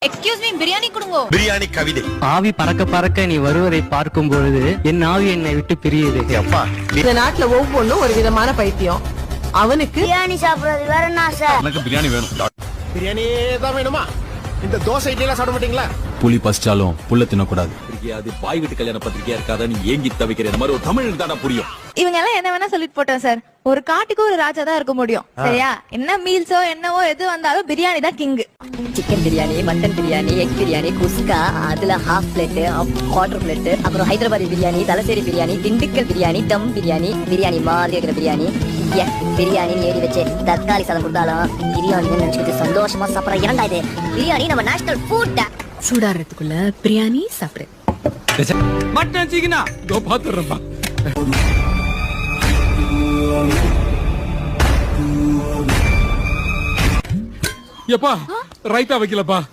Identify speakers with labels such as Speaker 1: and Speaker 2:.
Speaker 1: Excuse me, biryani கொடுங்க.
Speaker 2: பிரியாணி கவிதை.
Speaker 3: ஆவி பறக்க பறக்க நீ வருவதை பார்க்கும் பொழுது என் ஆவி என்னை விட்டு பிரியுது.
Speaker 2: அப்பா,
Speaker 4: இந்த நாட்டுல ஒவ்வொன்றும் ஒரு விதமான பைத்தியம். அவனுக்கு
Speaker 5: பிரியாணி சாப்பிடுறது வேற என்ன சார்?
Speaker 6: எனக்கு பிரியாணி வேணும்.
Speaker 2: பிரியாணி தான் வேணுமா? இந்த தோசை இட்லி எல்லாம் சாப்பிட மாட்டீங்களா?
Speaker 6: புலி பசிச்சாலும் புல்ல தின்னக்கூடாது. அது பாய் வீட்டு கல்யாண பத்திரிகையா இருக்காத நீ ஏங்கி தவிக்கிற இந்த மாதிரி ஒரு தமிழுக்கு தானே புரியும்.
Speaker 1: இவங்க எல்லாம் என்ன வேணா சொல்லிட்டு போட்டோம் சார். ஒரு காட்டுக்கு ஒரு ராஜா தான் இருக்க முடியும், சரியா? என்ன மீல்ஸோ என்னவோ எது வந்தாலும் பிரியாணி தான் king.
Speaker 5: Chicken biryani, mutton biryani, egg biryani, kuska, அதுல ஹாஃப் பிளேட், குவார்டர் பிளேட், அப்புறம் ஹைதராபாதி பிரியாணி, தலசேரி பிரியாணி, திண்டுக்கல் பிரியாணி, தம் பிரியாணி, பிரியாணி மாதிரி இருக்கிற பிரியாணி. பிரியாணி ஏறி வச்சு தக்காளி சாதம் கொடுத்தாலும் பிரியாணி நினைச்சுக்கிட்டு சந்தோஷமா சாப்பிட இறங்கா. இது பிரியாணி நம்ம நேஷனல் ஃபுட்.
Speaker 4: சூடாறதுக்குள்ள பிரியாணி சாப்பிடு.
Speaker 6: மட்டன் சிக்கனா இதோ பாத்துறேன்ப்பா. எப்பா ரைட்டா வைக்கலப்பா.